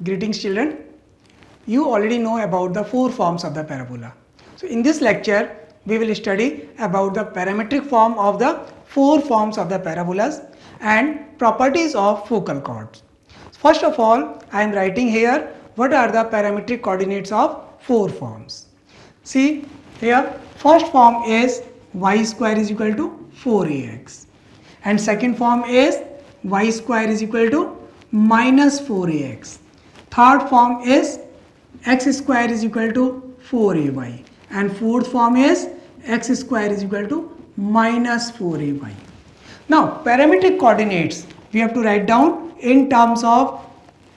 Greetings children. You already know about the four forms of the parabola. So in this lecture we will study about the parametric form of the four forms of the parabolas and properties of focal chords. First of all, I am writing here what are the parametric coordinates of four forms. See here, first form is y square is equal to 4ax and second form is y square is equal to minus 4ax. Third form is x square is equal to 4ay and fourth form is x square is equal to minus 4ay. Now parametric coordinates we have to write down in terms of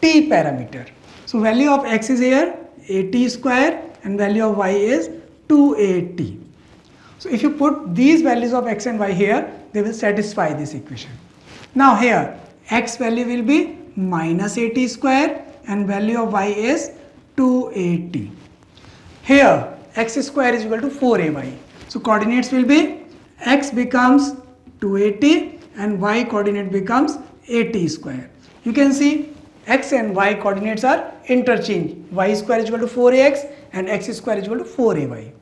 t parameter. So value of x is here at square and value of y is 2at. So if you put these values of x and y here, they will satisfy this equation. Now here x value will be minus at square and value of y is 2at. Here x square is equal to 4ay. So coordinates will be x becomes 2at and y coordinate becomes at square. You can see x and y coordinates are interchanged. Y square is equal to 4ax and x square is equal to 4ay.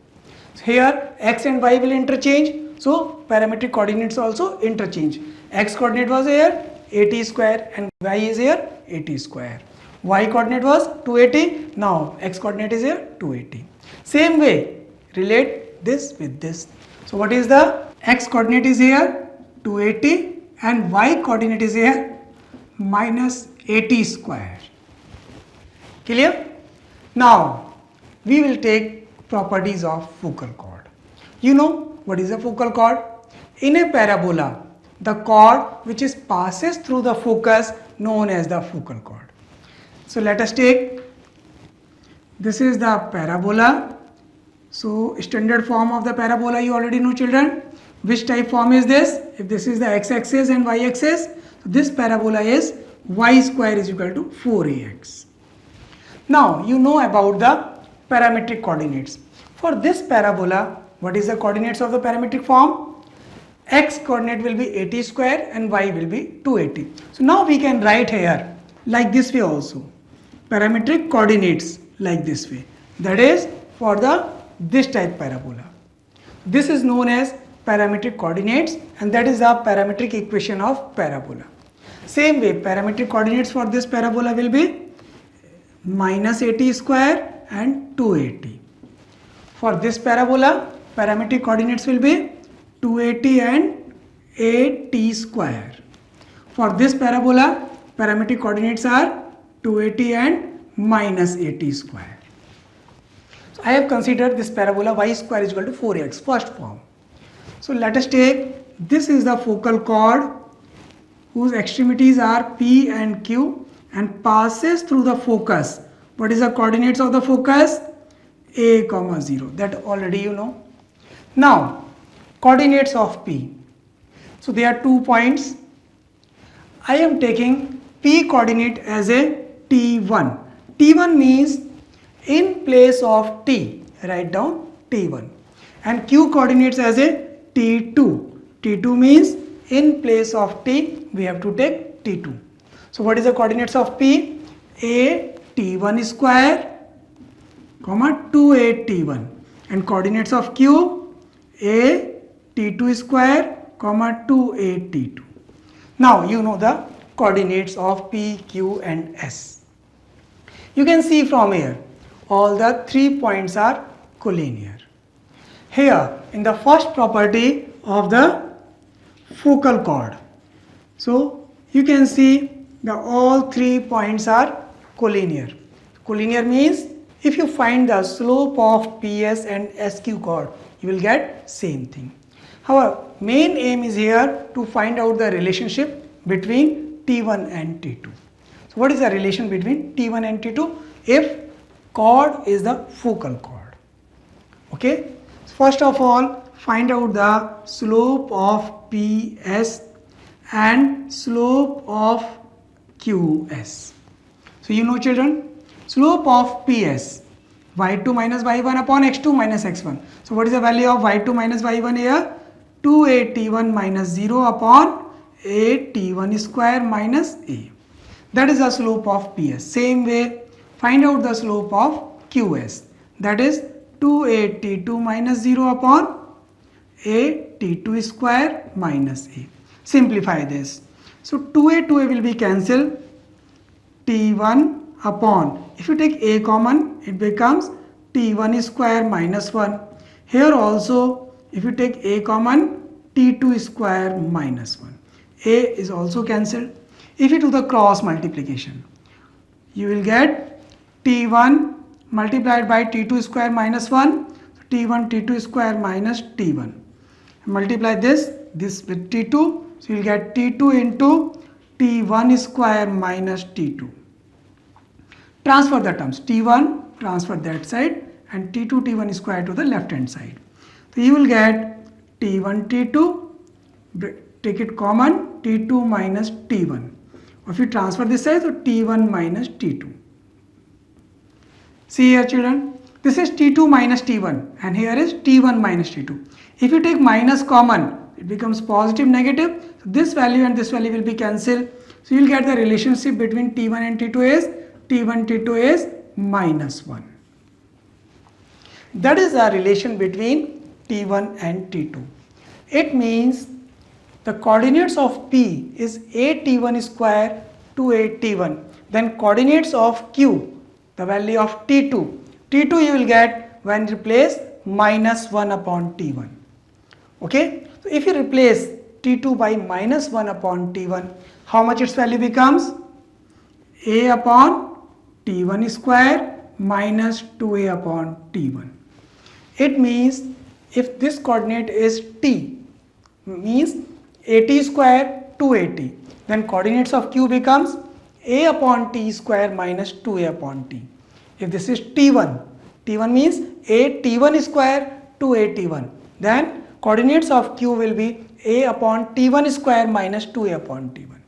So here x and y will interchange. So parametric coordinates also interchange. X coordinate was here at square and y is here at square. Y coordinate was 2at, now x coordinate is here 2at. Same way relate this with this. So what is the x coordinate is here 2at and y coordinate is here minus at square. Clear? Now we will take properties of focal chord. You know what is a focal chord? In a parabola, the chord which is passes through the focus known as the focal chord. So let us take, this is the parabola. So standard form of the parabola you already know children. Which type form is this? If this is the x-axis and y-axis, so this parabola is y square is equal to 4ax. Now you know about the parametric coordinates. For this parabola, what is the coordinates of the parametric form? X coordinate will be at square and y will be 2at. So now we can write here like this way also. Parametric coordinates like this way. That is for this type parabola. This is known as parametric coordinates and that is the parametric equation of parabola. Same way parametric coordinates for this parabola will be minus at square and 2at. For this parabola parametric coordinates will be 2at and at square. For this parabola parametric coordinates are 2at and minus at square. So I have considered this parabola y square is equal to 4x, first form. So let us take, this is the focal chord whose extremities are P and Q and passes through the focus. What is the coordinates of the focus? A, 0. That already you know. Now coordinates of P. So there are 2 points. I am taking P coordinate as a T1. T1 means in place of T, write down T1. And Q coordinates as a T2. T2 means in place of T, we have to take T2. So what is the coordinates of P? A T1 square, 2a T1. And coordinates of Q, A T2 square, 2a T2. Now you know the coordinates of P, Q and S. You can see from here all the 3 points are collinear. Here in the first property of the focal chord, so you can see the all 3 points are collinear. Collinear means if you find the slope of PS and SQ chord, you will get same thing. However, main aim is here to find out the relationship between T1 and T2. So what is the relation between T1 and T2? If chord is the focal chord. Okay. So first of all, find out the slope of PS and slope of QS. So you know children, slope of PS, y2 minus y1 upon x2 minus x1. So what is the value of y2 minus y1 here? 2a t1 minus 0 upon a t1 square minus a. that is the slope of PS. Same way, find out the slope of QS, that is 2a T2 minus 0 upon a T2 square minus a. Simplify this. So 2a will be cancelled, T1 upon, if you take a common, it becomes T1 square minus 1. Here also, if you take a common, T2 square minus 1. A is also cancelled. If you do the cross multiplication, you will get T1 multiplied by T2 square minus 1. So T1 T2 square minus T1. Multiply this with T2. So you will get T2 into T1 square minus T2. Transfer the terms. T1 transfer that side and T2 T1 square to the left hand side. So you will get T1 T2, take it common, T2 minus T1. If you transfer this side, so T1 minus T2. See here children, this is T2 minus T1 and here is T1 minus T2. If you take minus common, it becomes positive negative. So this value and this value will be cancelled. So you will get the relationship between T1 and T2 is T1 T2 is minus 1. That is the relation between T1 and T2. It means the coordinates of P is a T1 square to a T1. Then coordinates of Q, the value of T2. T2 you will get when replace minus 1 upon T1. Okay. So if you replace T2 by minus 1 upon T1, how much its value becomes? A upon T1 square minus 2a upon T1. It means if this coordinate is T, means at square to at, then coordinates of Q becomes a upon T square minus 2a upon T. If this is T1, T1 means a T1 square to a T1, then coordinates of Q will be a upon T1 square minus 2a upon T1.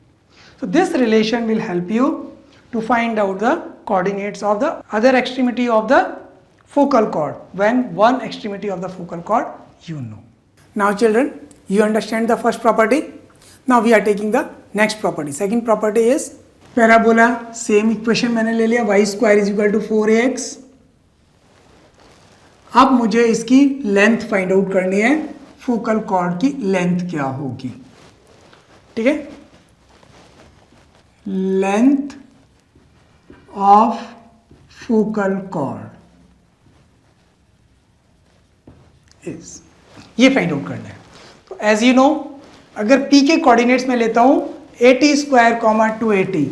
So this relation will help you to find out the coordinates of the other extremity of the focal chord when one extremity of the focal chord you know. Now children, you understand the first property. Now we are taking the next property. Second property is parabola. Same equation मैंने ले लिया, y square is equal to 4ax. अब मुझे इसकी length find out करनी है, focal chord की length क्या होगी. ठीक है, length of focal chord is, ये फाइंड आउट करना है. तो एज यू नो, अगर P के कोऑर्डिनेट्स में लेता हूं AT स्क्वायर कॉमा 2AT,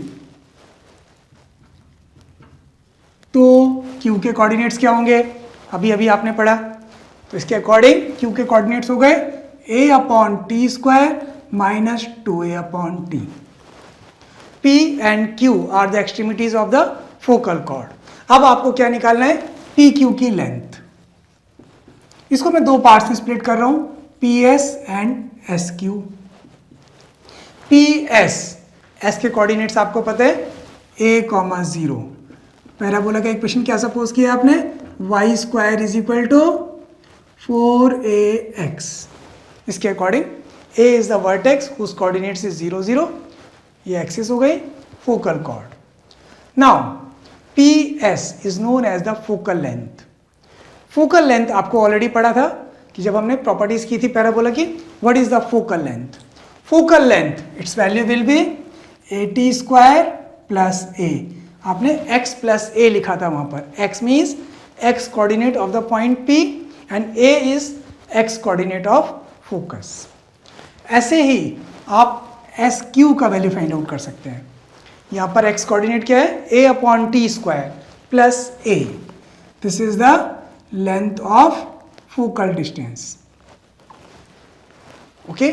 तो Q के कोऑर्डिनेट्स क्या होंगे, अभी अभी आपने पढ़ा. तो इसके अकॉर्डिंग Q के कोऑर्डिनेट्स हो गए A upon T square minus 2A upon T. P and Q are the extremities of the focal chord. अब आपको क्या निकालना है, PQ की लेंथ. इसको मैं दो पार्ट्स में स्प्लिट कर रहा हूं, PS and SQ. PS, S के कोऑर्डिनेट्स आपको पता है A,0. पैराबोला का इक्वेशन क्या सपोज किया आपने, y square is equal to 4ax. इसके according A is the vertex whose coordinates is 0, 0. ये एक्सिस हो गई focal chord. Now PS is known as the focal length. Focal length आपको already पढ़ा था कि जब हमने प्रॉपर्टीज की थी पैराबोला की, what is the focal length. Focal length it's value will be AT square plus A. आपने x प्लस A लिखा था वहां पर. x means x coordinate of the point P and A is x coordinate of focus. ऐसे ही आप SQ का value find out कर सकते हैं. यहां पर x कोऑर्डिनेट क्या है, A upon T square plus A. This is the length of focal distance. Okay,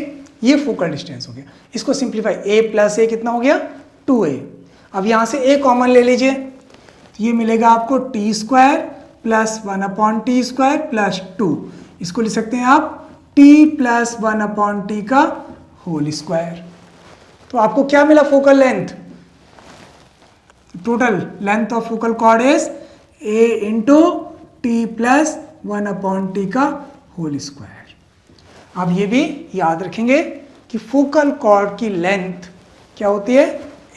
ये फोकल डिस्टेंस हो गया. इसको सिंप्लीफाई, A प्लस A कितना हो गया, 2A. अब यहां से A कॉमन ले लीजिए, तो ये मिलेगा आपको T square plus 1 upon T square plus 2. इसको लिख सकते हैं आप t प्लस 1 अपॉन टी का होल स्क्वायर. तो आपको क्या मिला, focal length. Total length of focal chord is A into T plus 1 upon T का होल स्क्वायर. आप ये भी याद रखेंगे कि फोकल कॉर्ड की लेंथ क्या होती है,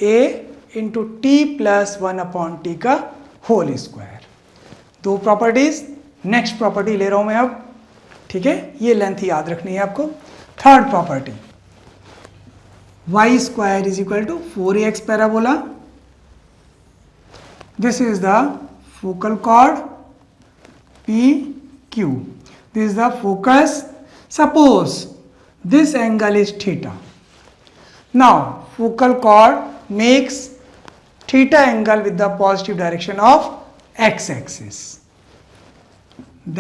A into T plus 1/t का होल स्क्वायर। दो प्रॉपर्टीज। नेक्स्ट प्रॉपर्टी ले रहा हूं मैं अब, ठीक है, ये लेंथ याद रखनी है आपको। Third property, y square is equal to 4ax parabola. This is the focal chord PQ. This is the focus. Suppose this angle is theta. Now focal chord makes theta angle with the positive direction of x-axis.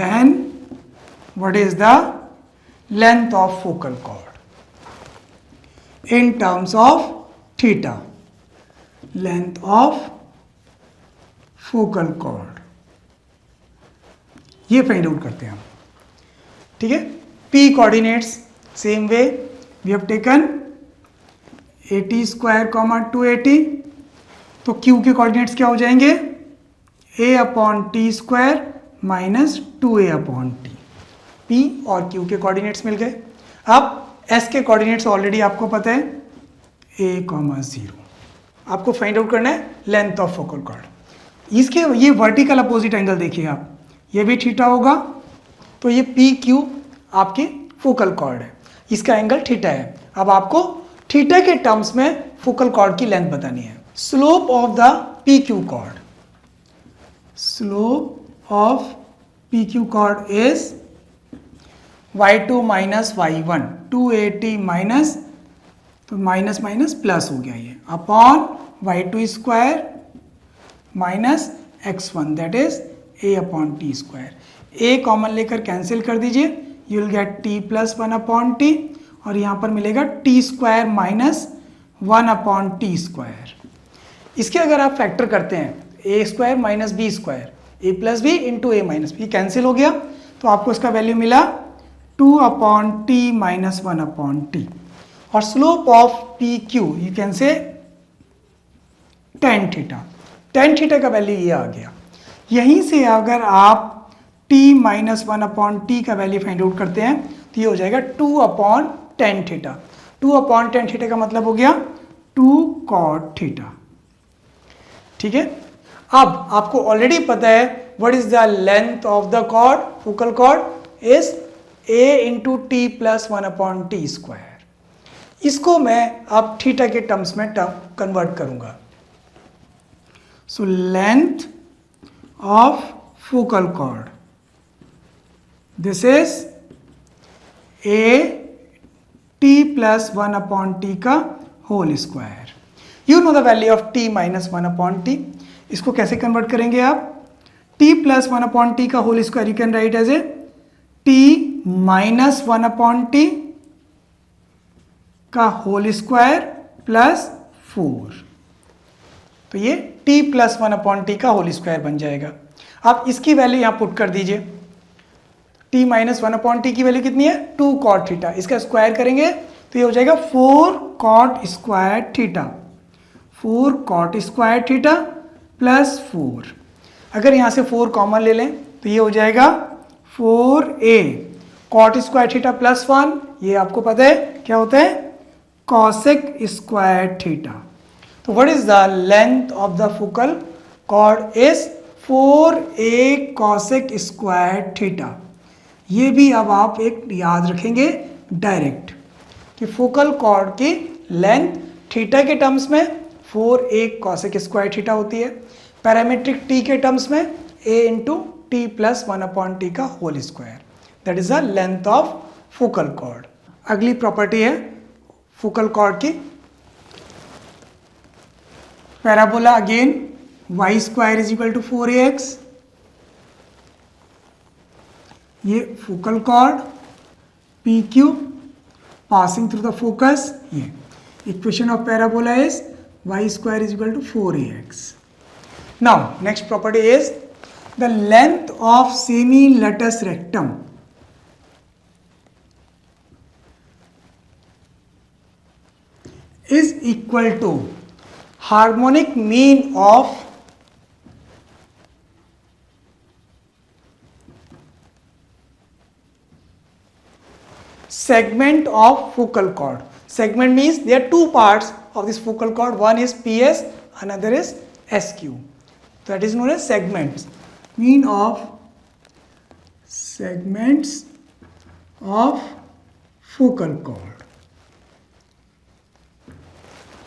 Then what is the length of focal chord in terms of theta? Length of focal chord, ये find out करते हैं हम, ठीक है। p coordinates same way we have taken 80 square comma 280, तो q के coordinates क्या हो जाएंगे, a upon T square minus 2a upon T. p और q के कोऑर्डिनेट्स मिल गए। अब s के कोऑर्डिनेट्स ऑलरेडी आपको पता है, a, 0। आपको फाइंड आउट करना है लेंथ ऑफ फोकल कॉर्ड। इसके ये वर्टिकल अपोजिट एंगल देखिए आप, ये भी थीटा होगा, तो ये पी क्यू आपकी फोकल कॉर्ड है, इसका एंगल थीटा है। अब आपको थीटा के टर्म्स में फोकल कॉर्ड की लेंथ बतानी है। Slope of the P Q chord, slope of P Q chord is y2 minus y1, 280 minus, तो माइनस माइनस प्लस हो गया ये, upon y2 square minus x1 that is a upon T square. a common लेकर cancel कर दीजिए, you will get t plus 1 upon T, और यहाँ पर मिलेगा T square minus 1 upon T square. इसके अगर आप फैक्टर करते हैं a square minus B square, a plus B into A minus B, cancel हो गया, तो आपको इसका वैल्यू मिला 2 upon T minus 1 upon T. और slope of P Q you can say tan theta, tan theta का वैल्यू ये आ गया। यहीं से अगर आप t माइनस 1 अपॉन टी का वैल्यू फाइंड आउट करते हैं तो ये हो जाएगा 2 upon tan theta. 2 upon tan theta का मतलब हो गया 2 cot थीटा, ठीक है। अब आपको ऑलरेडी पता है what is the length of the chord, focal chord is a into T plus 1 upon T square. इसको मैं अब थीटा के टर्म्स में कन्वर्ट करूंगा। So length of focal chord, this is a t plus 1 upon T का whole square. You know the value of t minus 1 upon T. इसको कैसे convert करेंगे आप, t प्लस 1 अपॉन टी का whole square you can write as a t minus 1 upon T का whole square plus 4, तो ये t plus 1 upon T का whole square बन जाएगा। आप इसकी वैल्यू यहां पुट कर दीजिए, t माइनस 1 अपॉन टी की वैल्यू कितनी है, 2 cot थीटा, इसका स्क्वायर करेंगे तो ये हो जाएगा 4 cot square theta, 4 cot square theta plus 4। अगर यहाँ से 4 कॉमन ले लें तो ये हो जाएगा 4a cot square theta plus 1, ये आपको पता है क्या होता है, cosec स्क्वायर थीटा। तो what is the length of the focal chord is 4a cosec square theta. ये भी अब आप एक याद रखेंगे डायरेक्ट कि फोकल कॉर्ड की लेंथ थीटा के टर्म्स में 4a cosec स्क्वायर थीटा होती है, पैरामीट्रिक t के टर्म्स में a into T plus 1 upon T का whole square, that is the length of focal chord. अगली प्रॉपर्टी है फोकल कॉर्ड की, parabola again y square is equal to 4ax। ये focal chord PQ passing through the focus, ये equation of parabola is y square is equal to 4ax। Now next property is the length of semi latus rectum is equal to harmonic mean of segment of focal chord. Segment means there are two parts of this focal chord, one is PS, another is SQ. That is known as segments. Mean of segments of focal chord.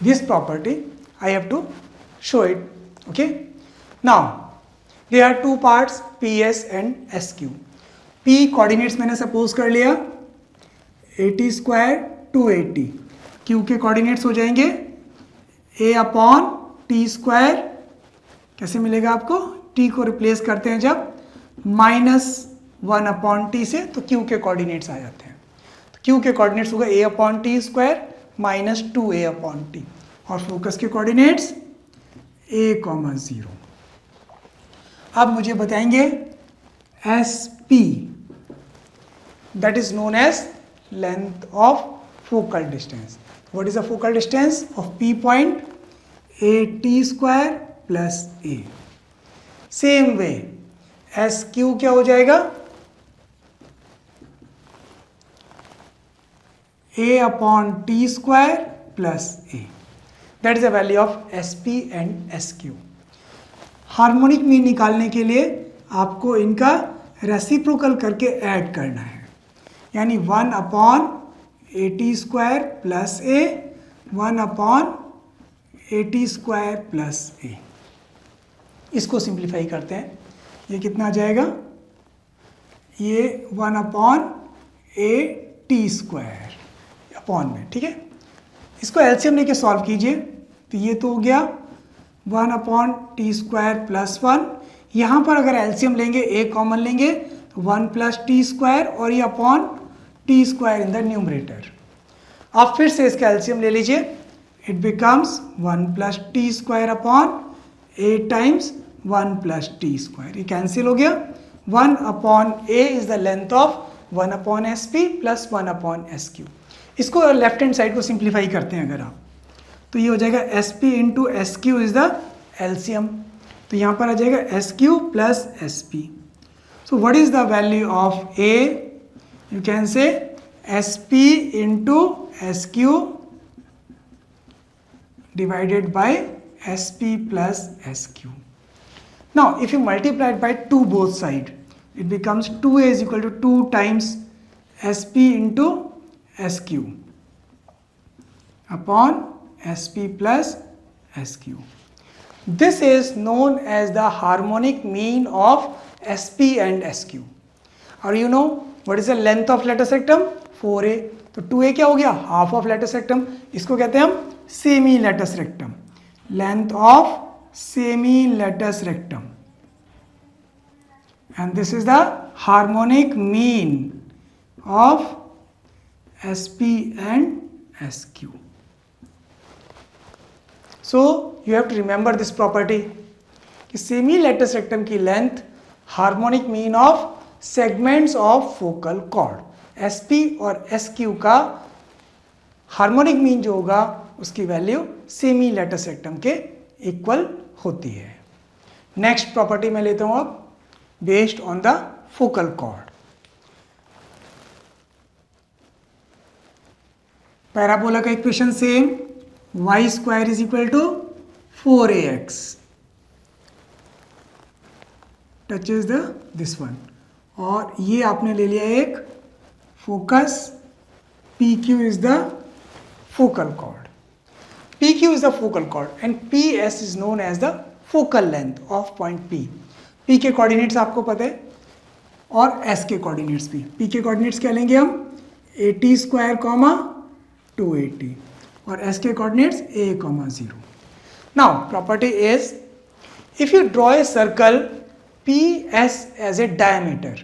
This property I have to show it. Okay. Now there are two parts, PS and SQ. P coordinates मैंने suppose कर लिया 80 square 280. Q के coordinates हो जाएंगे A upon T square. कैसे मिलेगा आपको? T को रिप्लेस करते हैं जब -1 upon T से, तो Q के कोऑर्डिनेट्स आ जाते हैं. तो Q के कोऑर्डिनेट्स होगा A upon T square minus 2A upon T, और फोकस के कोऑर्डिनेट्स A, 0. अब मुझे बताएंगे SP, that is known as length of focal distance. What is the focal distance of P point? AT square plus A. Same way SQ क्या हो जाएगा? A upon T square plus A. That is the value of SP and SQ. Harmonic mean निकालने के लिए आपको इनका reciprocal करके add करना है, यानी 1 upon AT square plus A, 1 upon AT square plus A. इसको सिंप्लीफाई करते हैं. ये कितना आ जाएगा? ये 1 upon AT स्क्वायर अपॉन में. ठीक है, इसको एलसीएम लेके सॉल्व कीजिए. तो ये तो हो गया 1 upon T स्क्वायर प्लस 1. यहाँ पर अगर एलसीएम लेंगे, A कॉमन लेंगे, तो 1 प्लस टी स्क्वायर और ये upon T square in the numerator. आप फिर से इसका एलसीएम ले लीजिए. It becomes 1 plus T square upon A times 1 plus T square. ये कैंसिल हो गया. 1 upon A is the length of 1 upon SP plus 1 upon SQ. इसको लेफ्ट हैंड साइड को सिंप्लीफाई करते हैं अगर आप, तो ये हो जाएगा SP into SQ is the LCM. तो यहाँ पर आ जाएगा SQ plus SP. So what is the value of A? You can से SP into SQ divided by SP plus SQ. Now if you multiply it by 2 both side, it becomes 2A is equal to 2 times SP into SQ upon SP plus SQ. This is known as the harmonic mean of SP and SQ. Or you know what is the length of latus rectum? 4A. तो 2A क्या हो गया? Half of latus rectum. इसको कहते हैं हम semi latus rectum. Length of semi latus rectum. And this is the harmonic mean of SP and SQ. So you have to remember this property कि semi latus rectum की length harmonic mean of segments of focal cord. SP और SQ का harmonic mean जो होगा उसकी value semi latus rectum के equal होती है. नेक्स्ट प्रॉपर्टी मैं लेता हूं अब based on the focal chord. Parabola का equation same, y square is equal to 4ax touch is the this one, और ये आपने ले लिया एक फोकस. PQ is the focal chord. PQ is the focal chord and PS is known as the focal length of point P. P के coordinates आपको पता है और S के कोऑर्डिनेट्स भी. P के कोऑर्डिनेट्स क्या लेंगे हम? AT स्क्वायर कॉमा 280 और S के coordinates A, 0. Now property is if you draw a circle PS as a diameter,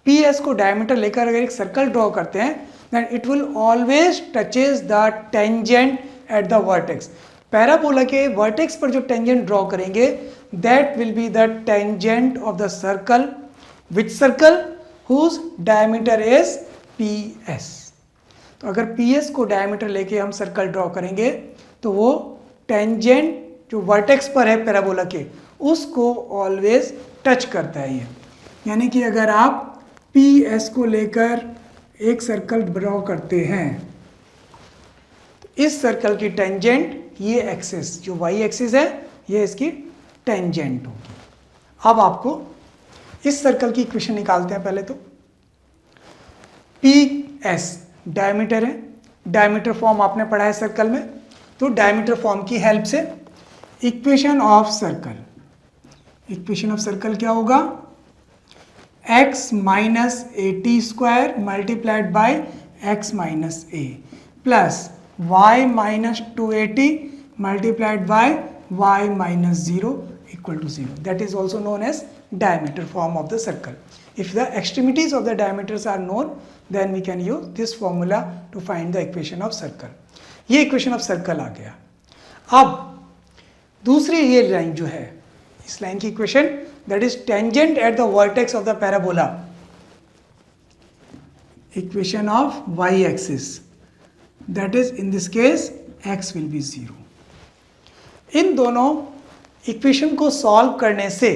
PS को डायमीटर लेकर अगर एक सर्कल ड्रॉ करते हैं then it will always touches the tangent at the vertex. Parabola के vertex पर जो टेंजेंट ड्रॉ करेंगे that will be the tangent of the circle. Which circle? Whose diameter is PS. तो अगर PS को diameter लेके हम सर्कल ड्रॉ करेंगे तो वो टेंजेंट जो वर्टेक्स पर है पैराबोला के उसको ऑलवेज टच करता है ये. यानी कि अगर आप PS को लेकर एक सर्कल ड्रॉ करते हैं तो इस सर्कल की टेंजेंट ये एक्सिस जो y एक्सिस है ये इसकी टेंजेंट होगी। अब आपको इस सर्कल की इक्वेशन निकालते हैं। पहले तो पी एस डायमीटर है, डायमीटर फॉर्म आपने पढ़ा है सर्कल में, तो डायमीटर फॉर्म की हेल्प से इक्वेशन ऑफ सर्कल क्या होगा, x minus A T square multiplied by x minus A plus y minus 280 multiplied by y minus 0 equal to 0. That is also known as diameter form of the circle. If the extremities of the diameters are known, then we can use this formula to find the equation of circle. ये equation of circle आ गया। अब दूसरी ये line जो है, इस line की equation that is tangent at the vertex of the parabola, equation of y axis, that is in this case x will be 0. इन दोनों इक्वेशन को सॉल्व करने से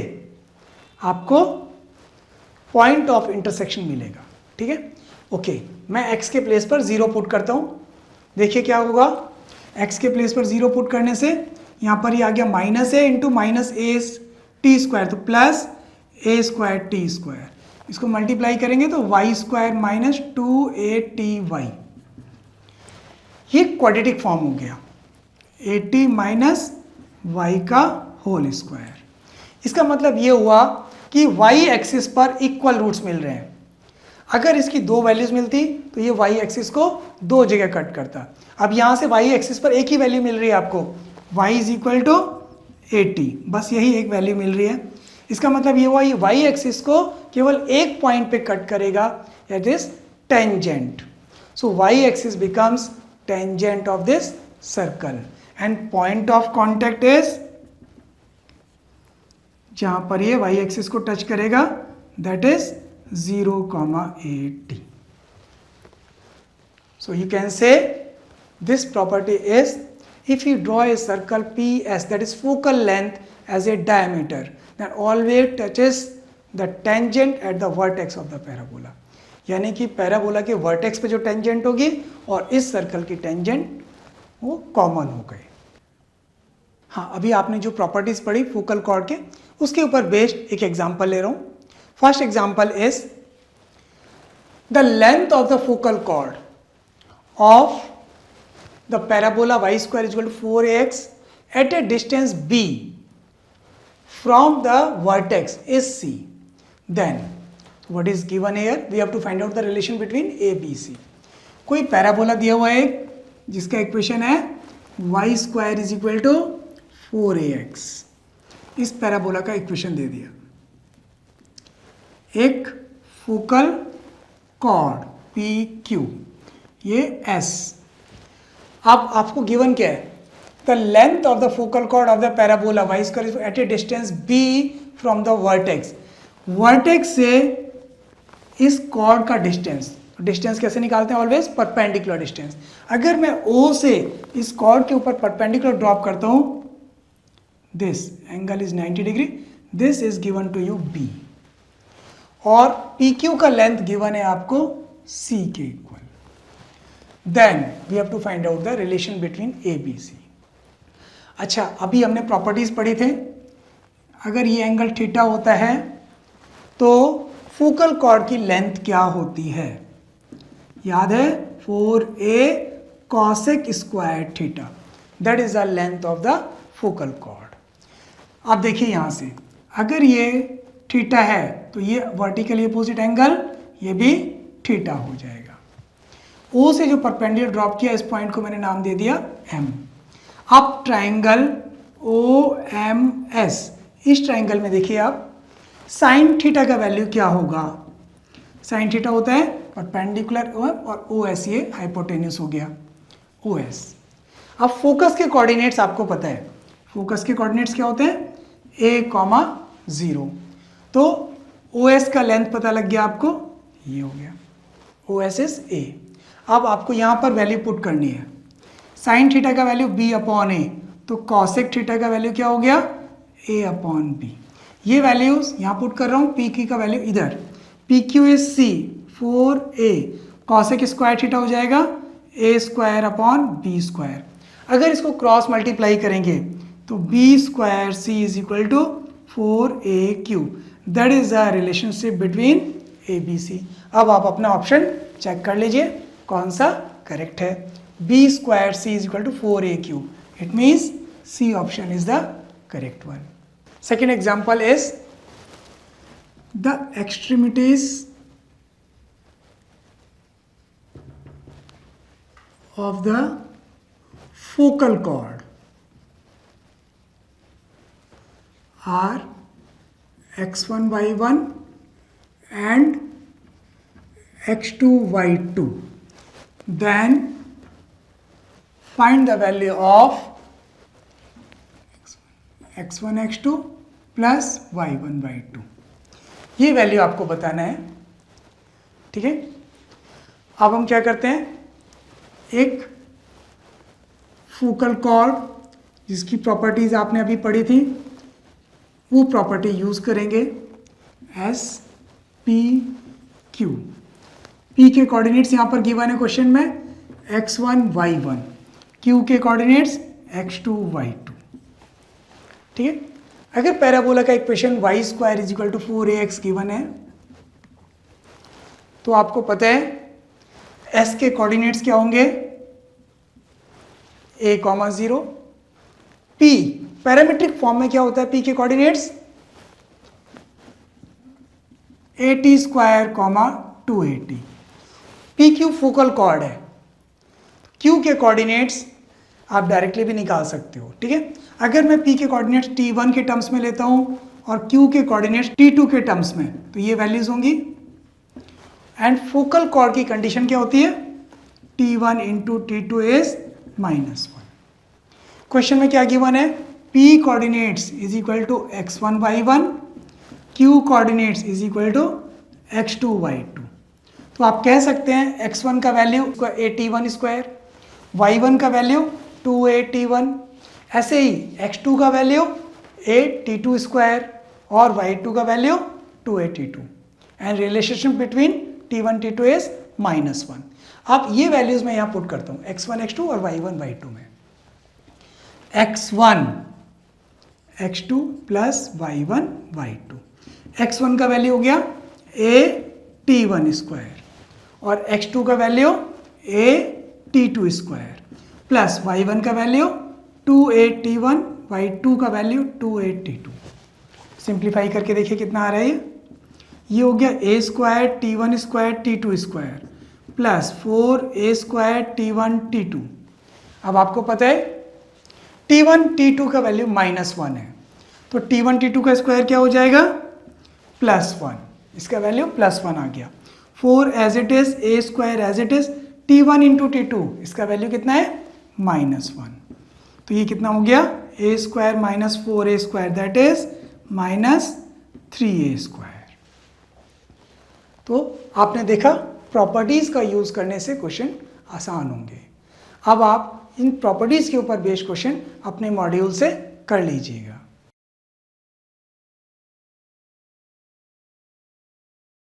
आपको पॉइंट ऑफ इंटरसेक्शन मिलेगा। ठीक है, ओके, मैं x के प्लेस पर 0 पुट करता हूँ। देखिए क्या होगा, x के प्लेस पर 0 पुट करने से यहाँ पर ये आ गया minus A into minus A T square, तो प्लस ए स्क्वायर टी स्क्वायर, इसको मल्टीप्लाई करेंगे तो वाई स्क्वायर माइनस 2a_ty, ये क्वाड्रेटिक फॉर्म हो गया, ए टी माइनस वाई का होल स्क्वायर। इसका मतलब ये हुआ कि वाई एक्सिस पर इक्वल रूट्स मिल रहे हैं। अगर इसकी दो वैल्यूज मिलती तो ये वाई एक्सिस को दो जगह कट करता। अब यहाँ से वाई एक्सिस पर एक ही वैल्यू मिल रही है आपको, वाई इज इक्वल टू 80, बस यही एक वैल्यू मिल रही है। इसका मतलब ये हुआ ये वाई एक्सिस को केवल एक पॉइंट पे कट करेगा, that is tangent. So Y axis becomes tangent of this circle and point of contact is, जहां पर ये वाई एक्सिस को टच करेगा, that is 0,80. So you can say this property is, if you draw a circle PS, that is focal length, as a diameter, then always touches the tangent at the vertex of the parabola. यानी कि parabola के vertex पे जो tangent होगी और इस circle की tangent वो कॉमन हो गए। हाँ, अभी आपने जो प्रॉपर्टीज पढ़ी फोकल कॉर्ड के, उसके ऊपर बेस्ड एक एग्जांपल ले रहा हूँ। First example is the length of the focal chord of the parabola y square is equal to 4ax at a distance b from the vertex is c. Then what is given here? We have to find out the relation between a, b, c. कोई parabola दिया हुआ है जिसका equation है y square is equal to 4ax. इस parabola का equation दे दिया। एक फोकल कॉर्ड PQ, ये S। अब आपको गिवन क्या है, the length of the focal chord of the parabola y square at a distance b from the vertex. Vertex से इस कॉर्ड का डिस्टेंस, डिस्टेंस कैसे निकालते हैं, ऑलवेज परपेंडिकुलर डिस्टेंस। अगर मैं O से इस कॉर्ड के ऊपर परपेंडिकुलर ड्रॉप करता हूं, this angle is 90 degree, this is given to you B, और PQ का लेंथ गिवन है आपको C के equal. Then we have to find out the relation between ABC। अच्छा, अभी हमने प्रॉपर्टीज पढ़ी थे, अगर ये एंगल थीटा होता है तो फोकल कॉर्ड की लेंथ क्या होती है, याद है 4a cosec square theta, that is the length of the focal chord. अब देखिए यहां से अगर ये थीटा है तो ये वर्टिकली अपोजिट एंगल ये भी थीटा हो जाएगा। O से जो परपेंडिकुलर ड्रॉप किया, इस पॉइंट को मैंने नाम दे दिया M। अब ट्राइंगल OMS, इस ट्राइंगल में देखिए आप साइन थीटा का वैल्यू क्या होगा, साइन थीटा होता है परपेंडिकुलर और OS ये हाइपोटेन्यूस हो गया OS। अब फोकस के कोऑर्डिनेट्स आपको पता है, फोकस के कोऑर्डिनेट्स क्या होते हैं a, 0, तो OS का लेंथ पता लग गया आपको, ये हो गया OS इज A। अब आपको यहाँ पर वैल्यू पुट करनी है, साइन थीटा का वैल्यू B/A, तो कॉसेक थीटा का वैल्यू क्या हो गया A/B। ये वैल्यूज यहाँ पुट कर रहा हूँ, PQ का वैल्यू इधर, PQ is C 4a, cosec square theta हो जाएगा A square upon B square. अगर इसको क्रॉस मल्टीप्लाई करेंगे तो B square C is equal to 4AQ। That is the relationship between A B C. अब आप अपना ऑप्शन चेक कर लीजिए कौन सा करेक्ट है। B square C is equal to 4AQ। It means C option is the correct one. Second example is the extremities of the focal cord are x1 y1 and x2 y2. Then find the value of x1 x2 plus y1 y2। ये value आपको बताना है, ठीक है। अब हम क्या करते हैं, एक फोकल कॉर्ड जिसकी प्रॉपर्टीज आपने अभी पढ़ी थी वो प्रॉपर्टी यूज करेंगे, एस पी क्यू। पी के कोऑर्डिनेट्स यहाँ पर गिवन है क्वेश्चन में x1 y1, क्यू के कोऑर्डिनेट्स x2 y2, ठीक है। अगर पैराबोला का equation y square is equal to 4ax given है तो आपको पता है s के कोऑर्डिनेट्स क्या होंगे, a, 0। p पैरामीट्रिक फॉर्म में क्या होता है, p के coordinates at square 2at। p q focal cord है, q के कोऑर्डिनेट्स आप डायरेक्टली भी निकाल सकते हो, ठीक है। अगर मैं p के कोऑर्डिनेट्स t1 के टर्म्स में लेता हूं और q के कोऑर्डिनेट्स t2 के टर्म्स में तो ये वैल्यूज होंगी। एंड फोकल कॉर्ड की कंडीशन क्या होती है, t1 into t2 is -1। Question में क्या गिवन है, p coordinates is equal to x1 y1, q coordinates is equal to x2 y2। तो आप कह सकते हैं x1 का वैल्यू at1 स्क्वायर, y1 का वैल्यू 2at1, ऐसे ही x2 का वैल्यू at2 स्क्वायर और y2 का value 2at2 and relationship between t1 t2 is -1। अब ये वैल्यूज मैं यहाँ पुट करता हूँ x1 x2 और y1 y2 में। x1 x2 plus y1 y2। x1 का वैल्यू हो गया at1 स्क्वायर और x2 का value at2 square plus y1 का वैल्यू 2at1, y2 का वैल्यू 2at2। सिंप्लीफाई करके देखिए कितना आ रहा है ये हो गया a square t1 square t2 square plus 4a square t1 t2। अब आपको पता है t1 t2 का वैल्यू -1 है तो t1 t2 का स्क्वायर क्या हो जाएगा, +1। इसका वैल्यू +1 आ गया। 4 as it is, a square as it is, t1 into t2 इसका वैल्यू कितना है, -1। तो ये कितना हो गया, a square minus 4a square that is -3a square. तो आपने देखा प्रॉपर्टीज का यूज करने से क्वेश्चन आसान होंगे। अब आप इन प्रॉपर्टीज के ऊपर बेस्ड क्वेश्चन अपने मॉड्यूल से कर लीजिएगा।